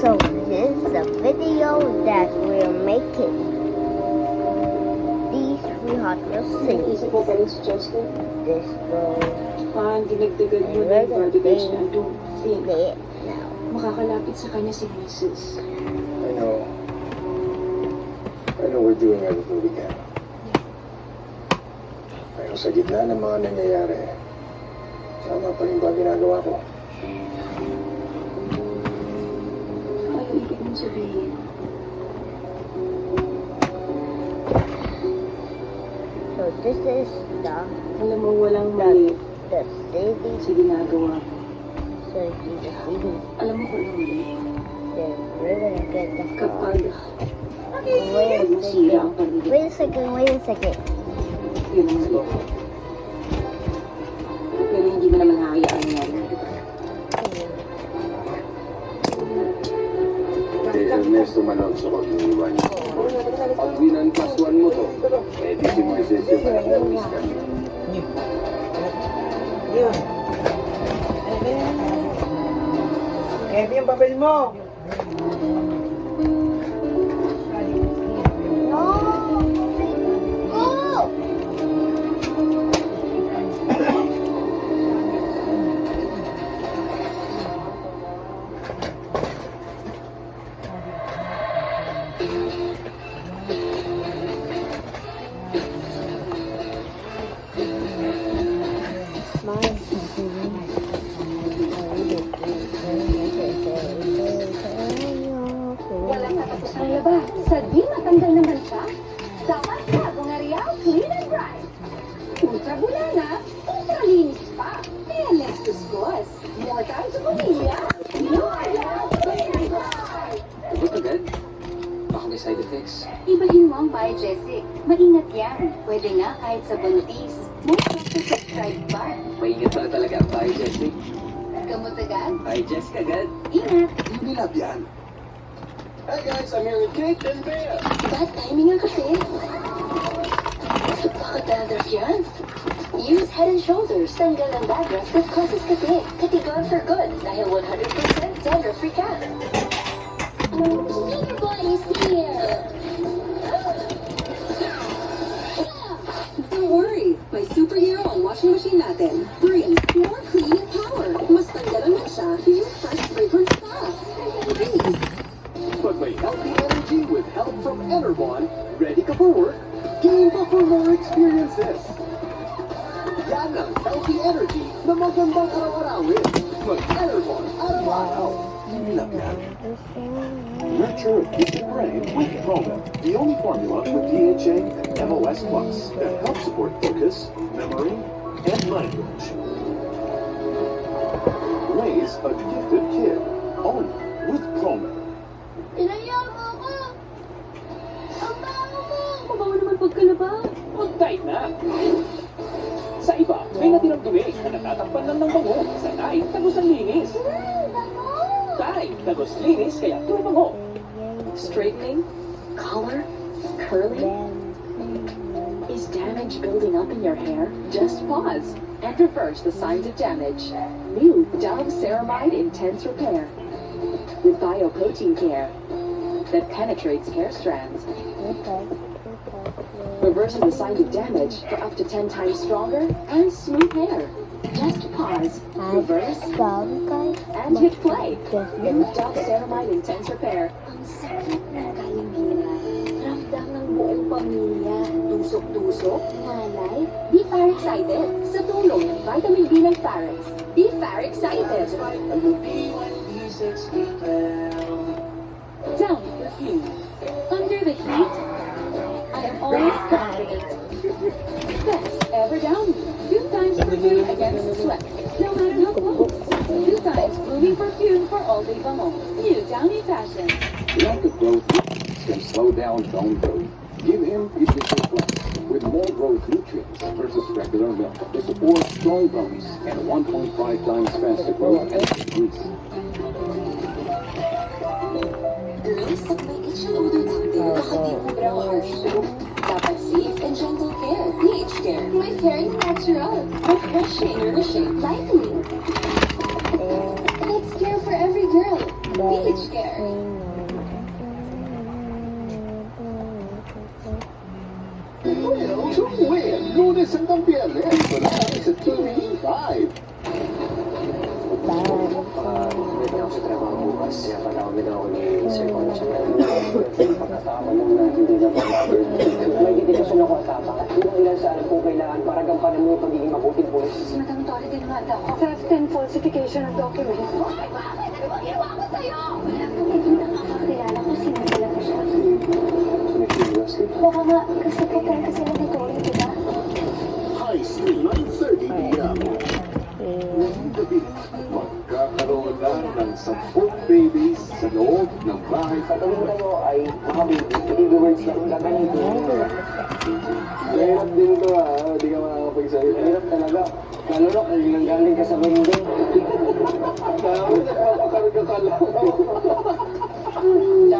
So this is a video that we're making. These three hot girls sing. Isip mo ba rin si Justin? This girl. Dinagdagan mo na yung verbiage na I don't think it now. makakalapit sa kanya si Mrs. I know we're doing everything we can. Pero sa gitna ng mga nangyayari, tama pa rin ba ginagawa ko? Ano ibig mong sabihin? So this is Alam mo, walang mali the city. sa ginagawa mo. So this is the city. Alam mo kung ano mali? Then we're gonna get the car. Kapag masira ang pamilya, Wait a second. yun ang mali. Pero hindi mo naman hayaan yan. Kay Ernesto Manonso ko iniwan niyo. Pag binanpaswan mo to, di si Moises yung anak ng miska. Yun. Ito yung papel mo. Walang katapusan na ba? Sa di matanggal naman siya? Dapat bagong Ariel Clean and Bright. Ultra bulana, ultra linis pa. Kaya let's discuss. More time sa pamilya. New Ariel Clean and Bright. Ito agad? Baka may side effects. Ibahin mo ang Biogesic. Maingat yan. Pwede nga kahit sa buntis. Most doctor prescribed pa. Maingat pala talaga ang Biogesic. Gamot agad. Digest agad. Ingat. Hindi lab yan. Hey guys, I'm here with Kate and Bea. Bad timing ang kasi. Baka dandruff yan. Use Head and Shoulders. Tanggal ang dandruff that causes kati. Katigon for good. Dahil 100% dandruff-free ka. Super Boy is here. Don't worry, may superhero ang washing machine natin. Brings more cleaning power. Mas tanggalan man siya, yung fresh fragrance pa. Breeze. But may healthy energy with help from Enervon. Ready ka for work? Game pa for more experiences. Yan ang healthy energy na magandang araw-arawin. Mag-Enervon araw-araw. Hindi lab yan. Nurture a gifted brain with Promel, the only formula with DHA and MOS Plus that helps support focus, memory, and language. Raise a gifted kid only with Promel. Inaya mo ako! Ang baho mo! Mabaho naman pagkalaba. Mag-diet na! Sa iba, may natirang dumi na natatakpan lang ng bango. Sa Tay, tagos ang linis. Tay, tagos linis kaya puro bango. Straightening? Color? Curling? Is damage building up in your hair? Just pause and reverse the signs of damage. New Dove Ceramide Intense Repair with bioprotein care that penetrates hair strands. Reverses the signs of damage for up to 10 times stronger and smooth hair. Just pause, reverse, and hit play. New Dove Ceramide Intense Repair. Ang sakit ng kalimira. Ramdam ng buong pamilya. Tusok-tusok, nanay. Be far excited. Sa tulong ng vitamin B ng Farex. Be far excited. Down with the heat. Under the heat, I am always confident. Best ever down. 2 times perfume against sweat. No matter how close. 2 times blooming perfume for all day bango. New Downy Fashion. Lack of growth can slow down bone growth. Give him Efficient Plus with more growth nutrients versus regular milk to support strong bones and 1.5 times faster growth and increase. Girls, may itching odor dito. Nakatibubra o harsh. Dapat safe and gentle care. PH Care. My very natural. Refreshing, nourishing, lightening. It's care for every girl. PH Care. Bueno, to win, lunes hanggang biyernes, wala kami sa TV5. Hindi ako sa trabaho bukas. Kaya patawagin ako ni Sir Concha. Pagkasama mo na hindi na mag-cover. May dedikasyon ako at tapak. Ilang ilan sa alam kong kailangan para gampanan mo yung pagiging mabuting pulis. Madam Tori, dinumanda ako. Theft and falsification of documents. Ay, bakit? Ano ba ginawa ko sa'yo? Hindi nakakakilala ko sino talaga siya. Sumisiwas ka. Baka nga, kasi patay kasi na ni Tori, diba? High School 9:30 p.m. Gabi, magkakaroon na ng 10 babies sa loob ng bahay. Sa tuwing kayo ay mga baby, baby words lang gagamitin. Mahirap din ito hindi ka makakapagsalita. Mahirap talaga. Lalo na kung nanggaling ka sa window. Kaya mo nagpapakarga ka lang.